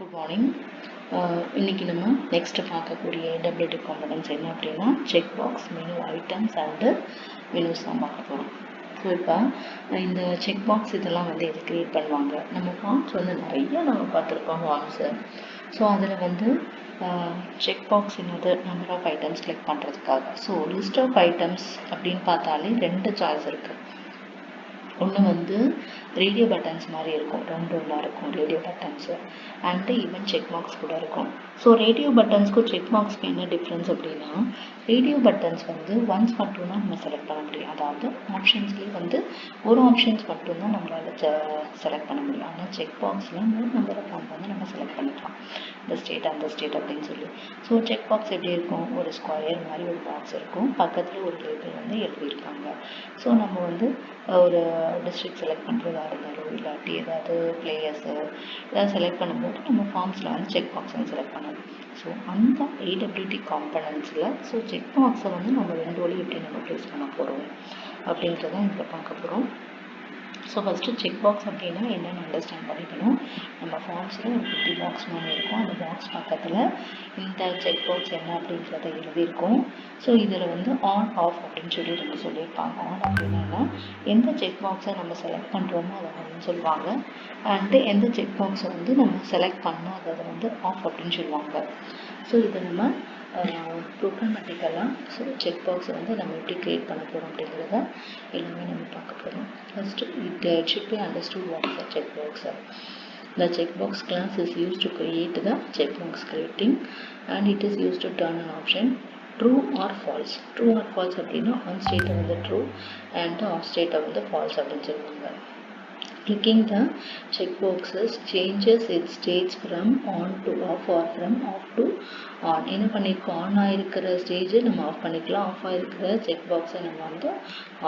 Good morning. இன்னைக்கு நம்ம next பார்க்கக்கூடிய AWT காம்பனன்ட்ஸ் என்ன அப்படின்னா check box, menu items and menus தான் பார்க்க போகிறோம். ஸோ இப்போ இந்த செக் பாக்ஸ் இதெல்லாம் வந்து எது க்ரியேட் பண்ணுவாங்க, நம்ம ஃபார்ம்ஸ் வந்து நிறைய நம்ம பார்த்துருக்கோம் ஃபார்ம்ஸு. ஸோ அதில் வந்து செக் பாக்ஸ் என்னது நம்பர் ஆஃப் ஐட்டம்ஸ் கிளிக் பண்ணுறதுக்காக. ஸோ லிஸ்ட் ஆஃப் ஐட்டம்ஸ் அப்படின்னு பார்த்தாலே ரெண்டு சாய்ஸ் இருக்குது. ஒன்று வந்து ரேடியோ பட்டன்ஸ் மாதிரி இருக்கும், ரவுண்டாக இருக்கும் radio buttons, and even check marks கூட இருக்கும். ஸோ ரேடியோ பட்டன்ஸ்க்கும் செக் மார்க்ஸ்க்கு என்ன டிஃப்ரென்ஸ் அப்படின்னா, ரேடியோ பட்டன்ஸ் வந்து ஒன்ஸ் மட்டும்தான் நம்ம செலக்ட் பண்ண முடியும். அதாவது ஆப்ஷன்ஸ்லேயே வந்து ஒரு ஆப்ஷன்ஸ் மட்டும்தான் நம்மளால் செலக்ட் பண்ண முடியும். ஆனால் செக் பாக்ஸில் 3 நம்பர் ஆஃப் ஃபார்ம் வந்து நம்ம செலக்ட் பண்ணிக்கலாம், இந்த ஸ்டேட் அந்த ஸ்டேட் அப்படின்னு சொல்லி. ஸோ செக் பாக்ஸ் எப்படி இருக்கும், ஒரு ஸ்கொயர் மாதிரி ஒரு பாக்ஸ் இருக்கும், பக்கத்தில் ஒரு லேபிள் வந்து எழுதியிருப்பாங்க. ஸோ நம்ம வந்து ஒரு டிஸ்ட்ரிக்ட் செலக்ட் பண்ணுறதா இருந்தாலும் இல்லாட்டி ஏதாவது பிளேயர்ஸு ஏதாவது செலக்ட் பண்ணும்போது நம்ம ஃபார்ம்ஸில் வந்து செக் பாக்ஸ் வந்து செலக்ட் பண்ணணும். ஸோ அந்த AWT காம்பனன்ட்ஸில் ஸோ செக் பாக்ஸை வந்து நம்ம ரெண்டு வழி எப்படி நம்ம ப்ளேஸ் பண்ண போகிறோம் அப்படின்றத இங்கே பார்க்க போகிறோம். ஸோ ஃபஸ்ட்டு செக் பாக்ஸ் அப்படின்னா என்னென்னு அண்டர்ஸ்டாண்ட் பண்ணிக்கணும். நம்ம ஃபார்ம்ஸில் ஒரு குட்டி பாக்ஸ் மாதிரி இருக்கும், அந்த பாக்ஸ் பக்கத்தில் இந்த செக் பாக்ஸ் என்ன அப்படின்றத எழுதியிருக்கோம். ஸோ இதில் வந்து ஆன் ஆஃப் அப்படின்னு சொல்லி ரெண்டு சொல்லியிருப்பாங்க. ஆன் அப்படின்னா எந்த செக் பாக்ஸை நம்ம செலக்ட் பண்ணுறோமோ அதை வந்து சொல்லுவாங்க, அண்டு எந்த செக் பாக்ஸை வந்து நம்ம செலக்ட் பண்ணாததை வந்து ஆஃப் அப்படின்னு சொல்லுவாங்க. ஸோ இதை நம்ம ப்ரோக்ராமேட்டிக்கலாக ஸோ செக் பாக்ஸை வந்து நம்ம எப்படி க்ரியேட் பண்ண போகிறோம் அப்படிங்கிறத எல்லாமே நம்ம பார்க்க போகிறோம். First, it should be understood what is a checkbox. The checkbox class is used to create the checkbox creating, and it is used to turn an option true or false. True or false அப்படின்னா on state வந்து true and off state வந்து false அப்படின்னு சொல்லுவாங்க. Clicking the checkboxes changes its states from on to off or from off to on. என்ன பண்ணியிருக்கோம், on ஆகிருக்கிற ஸ்டேஜை நம்ம of பண்ணிக்கலாம், ஆஃப் ஆகிருக்கிற செக் பாக்ஸை நம்ம வந்து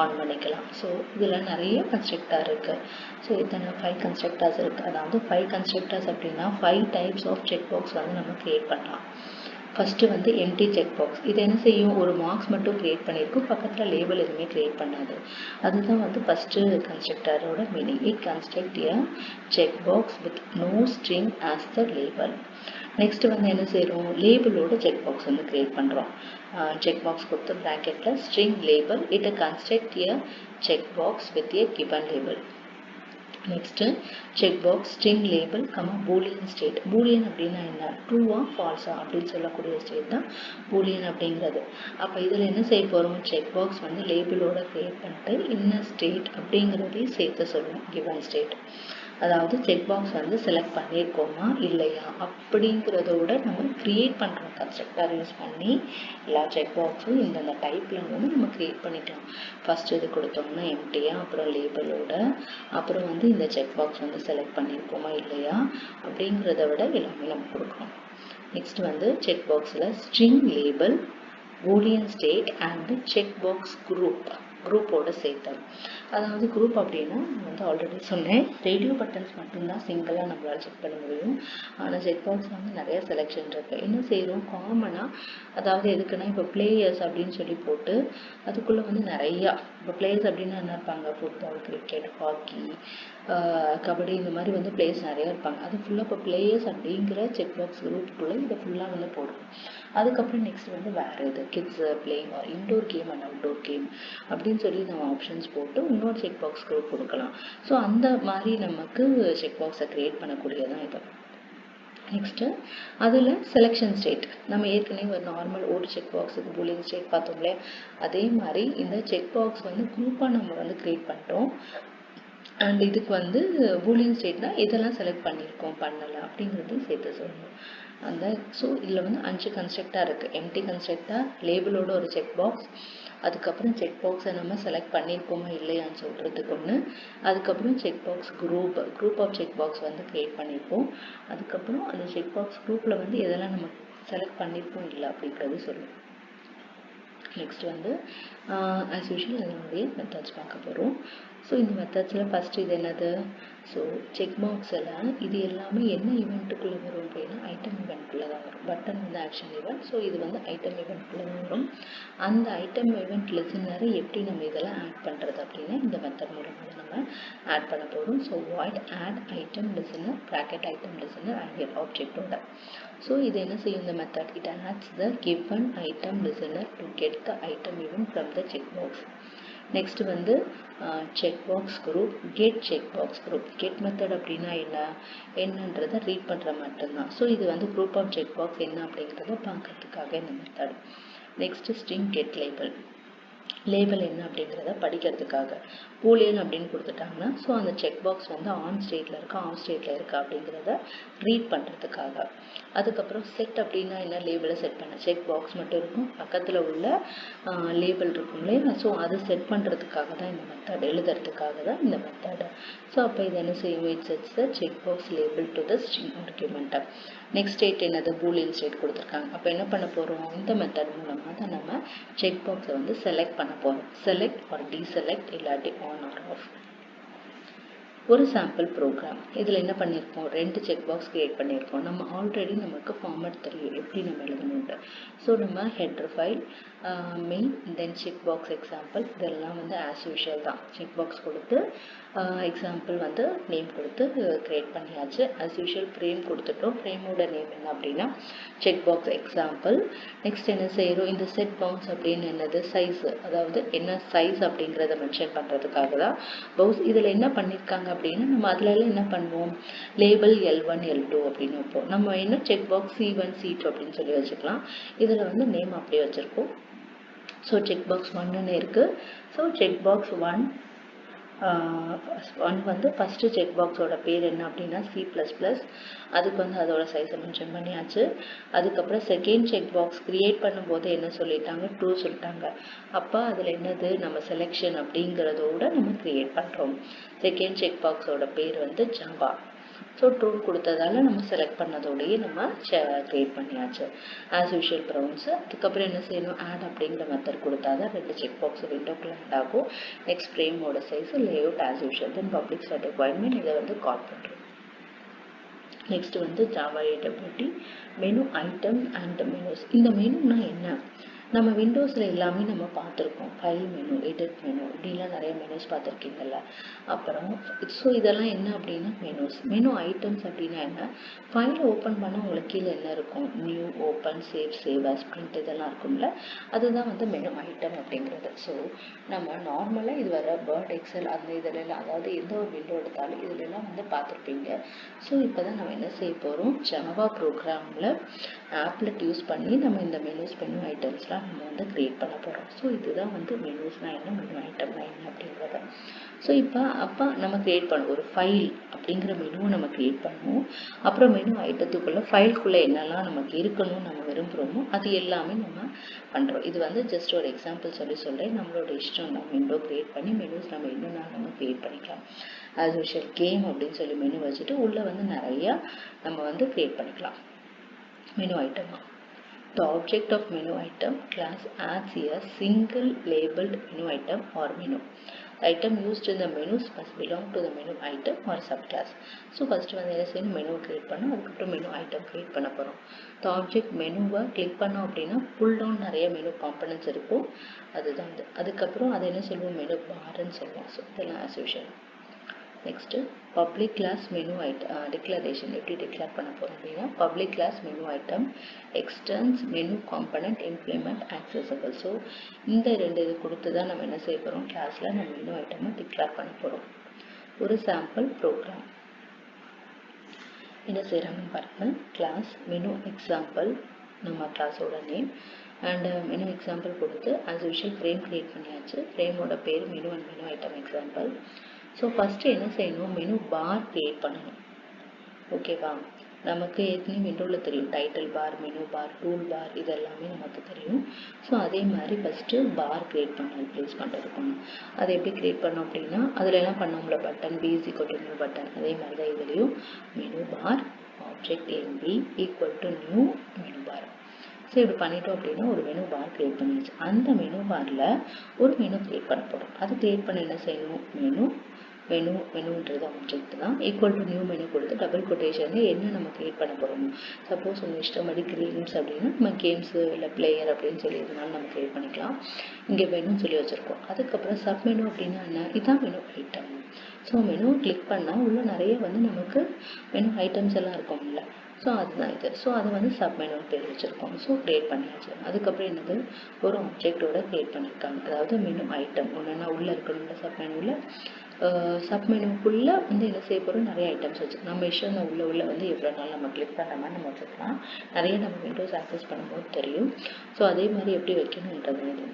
ஆன் பண்ணிக்கலாம். ஸோ இதில் நிறைய கன்ஸ்ட்ரக்டர் இருக்குது. ஸோ இத்தனை 5 கன்ஸ்ட்ரக்டர்ஸ் இருக்குது. அதாவது 5 கன்ஸ்ட்ரக்டர்ஸ் அப்படின்னா 5 டைப்ஸ் ஆஃப் செக் பாக்ஸ் வந்து நம்ம க்ரியேட் பண்ணலாம். ஃபஸ்ட்டு வந்து எம்டி செக் பாக்ஸ். இது என்ன செய்யும், ஒரு மார்க்ஸ் மட்டும் க்ரியேட் பண்ணியிருக்கும், பக்கத்தில் லேபிள் எதுவுமே க்ரியேட் பண்ணாது. அதுதான் வந்து ஃபஸ்ட்டு கன்ஸ்ட்ரக்டரோட meaning. It construct a checkbox with no string as the label. Next வந்து என்ன செய்கிறோம், லேபிளோட செக் பாக்ஸ் வந்து க்ரியேட் பண்ணுறோம். செக் பாக்ஸ் கொடுத்து ப்ராக்கெட்டில் string label, it construct a checkbox with a given label. Next checkbox string label Boolean state. Boolean அப்படின்னா என்ன, ட்ரூவா ஃபால்ஸா அப்படின்னு சொல்லக்கூடிய ஸ்டேட் தான் பூலியன் அப்படிங்கிறது. அப்போ இதில் என்ன செய்ய போகிறோம், செக் பாக்ஸ் வந்து லேபிளோட க்ரியேட் பண்ணிட்டு இன்ன ஸ்டேட் அப்படிங்கிறதையும் சேர்த்து சொல்லுவோம், கிவன் ஸ்டேட். அதாவது செக் பாக்ஸ் வந்து செலக்ட் பண்ணியிருக்கோமா இல்லையா அப்படிங்கிறதோட நம்ம க்ரியேட் பண்ணுறோம். கன்ஸ்ட்ரக்டர் யூஸ் பண்ணி எல்லா செக் பாக்ஸும் இந்தந்த டைப்பில் வந்து நம்ம க்ரியேட் பண்ணிட்டோம். ஃபஸ்ட்டு இது கொடுத்தோம்னா எம்டியா, அப்புறம் லேபிளோட, அப்புறம் வந்து இந்த செக் பாக்ஸ் வந்து செலக்ட் பண்ணியிருக்கோமா இல்லையா அப்படிங்கிறத விட எல்லாமே நம்ம கொடுக்குறோம். நெக்ஸ்ட் வந்து செக் பாக்ஸில் string label, Boolean state and checkbox குரூப்போட சேர்த்தல். அதாவது குரூப் அப்படின்னா நான் வந்து ஆல்ரெடி சொன்னேன், ரேடியோ பட்டன்ஸ் மட்டும்தான் சிங்கிளாக நம்மளால் செக் பண்ண முடியும். ஆனால் செக் பாக்ஸ் வந்து நிறைய செலெக்ஷன் இருக்குது. என்ன செய்கிறோம், காமனாக அதாவது எதுக்குன்னா இப்போ பிளேயர்ஸ் அப்படின்னு சொல்லி போட்டு அதுக்குள்ளே வந்து நிறையா, இப்போ பிளேயர்ஸ் அப்படின்னா என்ன இருப்பாங்க, ஃபுட்பால், கிரிக்கெட், ஹாக்கி, கபடி, இந்த மாதிரி வந்து பிளேயர்ஸ் நிறையா இருப்பாங்க. அது ஃபுல்லாக இப்போ பிளேயர்ஸ் அப்படிங்கிற செக் பாக்ஸ் குரூப்புக்குள்ளே இதை ஃபுல்லாக வந்து போடுவோம். அதுக்கப்புறம் நெக்ஸ்ட் வந்து வேறு இது kids playing or indoor game and outdoor game அப்படின்னு சொல்லி நம்ம ஆப்ஷன்ஸ் போட்டு இன்னொரு செக் பாக்ஸ் கொடுக்கலாம். ஸோ அந்த மாதிரி நமக்கு செக் பாக்ஸை க்ரியேட் பண்ணக்கூடியதான் இது. நெக்ஸ்ட்டு அதில் செலெக்ஷன் ஸ்டேட். நம்ம ஏற்கனவே ஒரு நார்மல் ஒரு செக் பாக்ஸுக்கு பூலியன் ஸ்டேட் பார்த்தோம்ல, அதே மாதிரி இந்த செக் பாக்ஸ் வந்து குரூப்பாக நம்ம வந்து க்ரியேட் பண்ணிட்டோம். அண்ட் இதுக்கு வந்து பூலியன் ஸ்டேட்னா இதெல்லாம் செலக்ட் பண்ணியிருக்கோம் பண்ணலை அப்படிங்கிறதையும் சேர்த்து சொல்லணும். அந்த ஸோ இதில் வந்து 5 கன்ஸ்ட்ரக்டாக இருக்குது. எம்டி கன்ஸ்ட்ரக்டர், லேபிளோட ஒரு செக் பாக்ஸ், அதுக்கப்புறம் செக் பாக்ஸை நம்ம செலக்ட் பண்ணியிருக்கோமா இல்லையான்னு சொல்கிறதுக்கு ஒன்று, அதுக்கப்புறம் check box group of check box வந்து க்ரியேட் பண்ணியிருப்போம், அதுக்கப்புறம் அந்த செக் பாக்ஸ் குரூப்பில் வந்து எதெல்லாம் நம்ம செலக்ட் பண்ணியிருக்கோம் இல்லை அப்படிங்கிறது சொல்லுவோம். நெக்ஸ்ட் வந்து ஆஸ் யூஷுவல் அதனுடைய மெத்தட்ஸ் பார்க்க போகிறோம். ஸோ இந்த மெத்தட்ஸில் ஃபஸ்ட்டு இது என்னது? ஸோ செக் பாக்ஸில் இது எல்லாமே என்ன ஈவெண்ட்டுக்குள்ளே வரும் அப்படின்னா ஐட்டம் ஈவெண்ட்குள்ளே தான் வரும். பட்டன் வந்து ஆக்ஷன் ஈவெண்ட். ஸோ இது வந்து ஐட்டம் ஈவெண்ட்குள்ளே தான் வரும். அந்த ஐட்டம் ஈவெண்ட் லிசனரை எப்படி நம்ம இதெல்லாம் ஆட் பண்ணுறது அப்படின்னா இந்த மெத்தட் மூலமாக தான் நம்ம ஆட் பண்ண போகிறோம். So void add item listener bracket item listener add ஆப்ஜெக்டோட. ஸோ இது என்ன செய்யும் இந்த method? It adds the given item listener to get the item event from the checkbox. Next வந்து checkbox group, get checkbox group. Get method அப்படின்னா என்னன்றதை read பண்ணுற மட்டும்தான். ஸோ இது வந்து குரூப் ஆஃப் செக்பாக்ஸ் என்ன அப்படிங்கிறத பார்க்கறதுக்காக இந்த method. Next string get label. Label என்ன அப்படிங்கிறத படிக்கிறதுக்காக. பூலியன் அப்படின்னு கொடுத்துட்டாங்கன்னா ஸோ அந்த செக் பாக்ஸ் வந்து ஆன் ஸ்டேட்டில் இருக்கா ஆஃப் ஸ்டேட்டில் இருக்கா அப்படிங்கிறத ரீட் பண்ணுறதுக்காக. அதுக்கப்புறம் செட் அப்படின்னா என்ன? லேபிளை செட் பண்ண. செக் பாக்ஸ் மட்டும் இருக்கும், பக்கத்தில் உள்ள லேபிள் இருக்கும் இல்லையா? ஸோ அதை செட் பண்ணுறதுக்காக தான் இந்த மெத்தட், எழுதுறதுக்காக தான் இந்த மெத்தட். ஸோ அப்போ இது என்ன செய்யும்? It sets the cheque box label to the string argument. Next state என்னது? பூலியன் ஸ்டேட் கொடுத்துருக்காங்க. அப்போ என்ன பண்ண போகிறோம்? இந்த மெத்தட் மூலமாக தான் நம்ம செக் பாக்ஸை வந்து செலக்ட் பண்ண போகிறோம். செலக்ட் ஆர் டீசெலக்ட் இல்லாட்டி ஆன் ஆர் ஆஃப். ஒரு சாம்பிள் ப்ரோக்ராம். இதில் என்ன பண்ணியிருக்கோம்? 2 செக் பாக்ஸ் கிரியேட் பண்ணியிருக்கோம். நம்ம ஆல்ரெடி நமக்கு ஃபார்மேட் தெரியும் எப்படி நம்ம எழுதணுன்ட்டு. ஸோ நம்ம ஹெட்ரு ஃபைல், மெயின், தென் செக் பாக்ஸ் எக்ஸாம்பிள் இதெல்லாம் வந்து ஆஸ் யூஷுவல் தான். செக் பாக்ஸ் கொடுத்து எக்ஸாம்பிள் வந்து நேம் கொடுத்து கிரியேட் பண்ணியாச்சு. ஆஸ் யூஷுவல் ஃப்ரேம் கொடுத்துட்டோம். ஃப்ரேமோட நேம் என்ன அப்படின்னா செக் பாக்ஸ் எக்ஸாம்பிள். நெக்ஸ்ட் என்ன செய்கிறோம்? இந்த செட் பவுன்ஸ் அப்படின்னு என்னது? சைஸ், அதாவது என்ன சைஸ் அப்படிங்கிறத மென்ஷன் பண்ணுறதுக்காக தான் பவுஸ். இதில் என்ன பண்ணியிருக்காங்க அப்படின்னா நம்ம அதிலெல்லாம் என்ன பண்ணுவோம்? லேபிள் L1 L2 அப்படின்னு வைப்போம். நம்ம என்ன செக் பாக்ஸ் C1 C2 அப்படின்னு சொல்லி வச்சுக்கலாம். இதில் வந்து நேம் அப்படியே வச்சுருக்கோம். ஸோ செக் பாக்ஸ் 1ன்னு இருக்குது. ஸோ செக் பாக்ஸ் 1 வந்து ஃபஸ்ட்டு செக் பாக்ஸோட பேர் என்ன அப்படின்னா C++. அதுக்கு வந்து அதோட சைஸை மென்ஷன் பண்ணியாச்சு. அதுக்கப்புறம் செகண்ட் செக் பாக்ஸ் கிரியேட் பண்ணும்போது என்ன சொல்லிட்டாங்க? ட்ரூ சொல்லிட்டாங்க. அப்போ அதில் என்னது? நம்ம செலெக்ஷன் அப்படிங்கிறதோட நம்ம கிரியேட் பண்ணுறோம். செகண்ட் செக் பாக்ஸோட பேர் வந்து ஜாவா. ஸோ ட்ரூ கொடுத்ததால நம்ம செலக்ட் பண்ணதோடையே நம்ம கிரியேட் பண்ணியாச்சு. ஆஸ் யூஷுவல் ப்ரௌன்ஸு. அதுக்கப்புறம் என்ன செய்யணும்? ஆட் அப்படிங்கிற மெத்தட் கொடுத்தா தான் 2 செக் பாக்ஸ் விண்டோக்குள்ள ஆட் ஆகும். நெக்ஸ்ட் ஃப்ரேமோட size, layout as usual, then public static requirement இதை வந்து கால் பண்ணுறோம். நெக்ஸ்ட் வந்து Java AWT menu item and menus. இந்த மெனுனா என்ன? நம்ம விண்டோஸில் எல்லாமே நம்ம பார்த்துருக்கோம். ஃபைல் மெனு, எடிட் மெனு இப்படிலாம் நிறைய மெனுஸ் பார்த்துருக்கீங்கல்ல. அப்புறம் ஸோ இதெல்லாம் என்ன அப்படின்னா மெனுஸ். மெனு ஐட்டம்ஸ் அப்படின்னா என்ன? ஃபைலை ஓப்பன் பண்ணால் உங்களுக்கு கீழே என்ன இருக்கும்? New, open, save as, print இதெல்லாம் இருக்கும்ல. அதுதான் வந்து மெனு ஐட்டம் அப்படிங்கிறது. ஸோ நம்ம நார்மலாக இது வர வேர்ட், எக்ஸல் அந்த இதிலெல்லாம், அதாவது எந்த ஒரு விண்டோ எடுத்தாலும் இதிலெல்லாம் வந்து பார்த்துருப்பீங்க. ஸோ இப்போ தான் நம்ம என்ன செய்ய போகிறோம்? ஜாவா ப்ரோக்ராமில் ஆப்லெட் யூஸ் பண்ணி நம்ம இந்த மெனுஸ், மெனு ஐட்டம்ஸ்லாம் நம்ம வந்து கிரியேட் பண்ண போகிறோம். ஸோ இதுதான் வந்து மெனுஸ்னால் என்ன, மெனு ஐட்டம்னா என்ன அப்படிங்கிறத. ஸோ அப்போ நம்ம கிரியேட் பண்ணுவோம். ஒரு ஃபைல் அப்படிங்கிற மெனுவை நம்ம கிரியேட் பண்ணுவோம். அப்புறம் மெனு ஐட்டத்துக்குள்ளே ஃபைல்குள்ளே என்னெல்லாம் நமக்கு இருக்கணும்னு நம்ம விரும்புகிறோமோ அது எல்லாமே நம்ம பண்ணுறோம். இது வந்து ஜஸ்ட் ஒரு எக்ஸாம்பிள் சொல்கிறேன். நம்மளோட இஷ்டம் நம்ம விண்டோ கிரியேட் பண்ணி மெனுஸ் நம்ம என்னென்ன நம்ம கிரியேட் பண்ணிக்கலாம். ஆஸ் யூஷுவல் கேம் அப்படின்னு சொல்லி மெனு வச்சுட்டு உள்ளே வந்து நிறையா நம்ம வந்து கிரியேட் பண்ணிக்கலாம் மெனு ஐட்டமாக. The object of menu item class adds a single labeled menu item or menu. The item used in the menus must belong to the menu item or subclass. So first வந்து என்ன செய்யணும்? Menu create பண்ணோம். அதுக்கப்புறம் menu item create பண்ண போகிறோம். The object மெனுவை click பண்ணோம் அப்படின்னா pull down நிறைய மெனு காம்பனன்ட்ஸ் இருக்கும். அதுதான் அது. அதுக்கப்புறம் அதை என்ன சொல்லுவோம்? மெனு பார்ன்னு சொல்லுவோம். ஸோ இதெல்லாம் as usual. Next public class menu item declaration எப்படி டிக்ளேர் பண்ண போகிறோம் அப்படின்னா public class menu item extends menu component implement accessible. So இந்த 2 இது கொடுத்து தான் நம்ம என்ன செய்ய போகிறோம்? கிளாஸில் நம்ம மெனு ஐட்டமை டிக்ளேர் பண்ண போகிறோம். ஒரு சாம்பிள் ப்ரோக்ராம் என்ன செய்கிறாங்கன்னு பாருங்கள். கிளாஸ் மெனு எக்ஸாம்பிள் நம்ம கிளாஸோட நேம் அண்ட் மெனு எக்ஸாம்பிள் கொடுத்து ஆஸ் யூஷுவல் ஃப்ரேம் கிரியேட் பண்ணியாச்சு. ஃப்ரேமோட பேர் menu and menu item example. So first என்ன செய்யணும்? மெனு பார் கிரியேட் பண்ணணும். ஓகேவா? நமக்கு ஏற்கனவே விண்டோவில் தெரியும் டைட்டில் பார், மெனு பார், டூல் பார் இதெல்லாமே நமக்கு தெரியும். ஸோ அதே மாதிரி ஃபஸ்ட்டு பார் கிரியேட் பண்ணணும், ப்ளேஸ் பண்ணுறதுக்கு. அதை எப்படி கிரியேட் பண்ணோம் அப்படின்னா அதில் எல்லாம் பண்ணோம்ல பட்டன், B = நியூ பட்டன், அதே மாதிரி தான் இதுலேயும் menu bar object MB = new menu bar. So இப்படி பண்ணிட்டோம் அப்படின்னா ஒரு மெனு பார் கிரியேட் பண்ணியாச்சு. அந்த மெனு பாரில் ஒரு மெனு கிரியேட் பண்ண போகிறோம். அது கிரியேட் பண்ண என்ன செய்யணும், மெனுன்றது ஆப்ஜெக்ட் தான், ஈக்குவல் டு நியூ மெனு கொடுத்து டபுள் கொட்டேஷனில் என்ன நம்ம கிரியேட் பண்ண போகிறோமோ, சப்போஸ் உங்கள் இஷ்டப்படி கேம்ஸ் அப்படின்னா நம்ம கேம்ஸு இல்லை பிளேயர் அப்படின்னு சொல்லி எதுனாலும் நம்ம கிரியேட் பண்ணிக்கலாம். இங்கே மெனுன்னு சொல்லி வச்சுருக்கோம். அதுக்கப்புறம் சப் மெனு அப்படின்னா என்ன, இதான் மெனு ஐட்டம். ஸோ மெனுவை கிளிக் பண்ணால் உள்ள நிறைய நமக்கு மெனு ஐட்டம்ஸ் எல்லாம் இருக்கும்ல, ஸோ அதுதான் இது. ஸோ அதை சப் மெனுன்னு பேர் வச்சுருக்கோம். ஸோ க்ரியேட் பண்ணியாச்சு. அதுக்கப்புறம் என்னது, ஒரு ஆப்ஜெக்டோட க்ரியேட் பண்ணியிருக்காங்க, அதாவது மெனு ஐட்டம் ஒன்றுனா உள்ளே இருக்கணும்ல சப் மெனுவில். சப் மெனுக்குள்ளே என்ன செய்ய போகிறோம், நிறைய ஐட்டம்ஸ் வச்சுக்கலாம். நம்ம இஷ்டம் உள்ள எவ்வளோ நாள் நம்ம கிளிக் பண்ணுற மாதிரி நம்ம வச்சுக்கலாம். நிறைய நம்ம விண்டோஸ் ஆக்சஸ் பண்ணும்போது தெரியும். ஸோ அதே மாதிரி எப்படி வைக்கணுன்றது இது.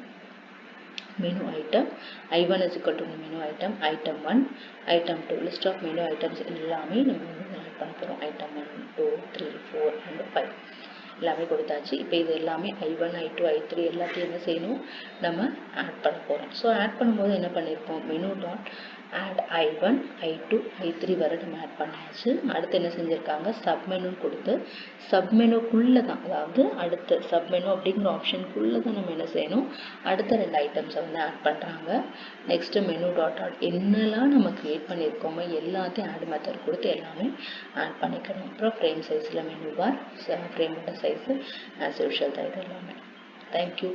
menu item I1 is equal to menu item 1 item 2 list of menu items எல்லாமே நம்ம ஆட் பண்ண போகிறோம். item 1 2 3 4 and 5 எல்லாமே கொடுத்தாச்சு. இப்போ இது எல்லாமே I1 I2 I3 எல்லாத்தையும் என்ன செய்யணும், நம்ம ஆட் பண்ண போகிறோம். ஸோ ஆட் பண்ணும்போது என்ன பண்ணியிருப்போம், menu dot out I1 I2 I3 வரை நம்ம ஆட் பண்ணியாச்சு. அடுத்து என்ன செஞ்சுருக்காங்க, சப் மெனுன்னு கொடுத்து சப் மெனுக்குள்ளே தான், அதாவது அடுத்து சப் மெனு அப்படிங்கிற ஆப்ஷனுக்குள்ளே தான் நம்ம என்ன செய்யணும், அடுத்த 2 ஐட்டம்ஸை ஆட் பண்ணுறாங்க. நெக்ஸ்ட்டு மெனு டாட் ஆட் என்னெல்லாம் நம்ம க்ரியேட் பண்ணியிருக்கோமோ எல்லாத்தையும் ஆட் மெத்தட் கொடுத்து எல்லாமே ஆட் பண்ணிக்கணும். அப்புறம் ஃப்ரேம் சைஸில் மெனு பார், ஃப்ரேமோட சைஸு ஆஸ் யூஷுவல் தான் இது எல்லாமே. தேங்க்யூ.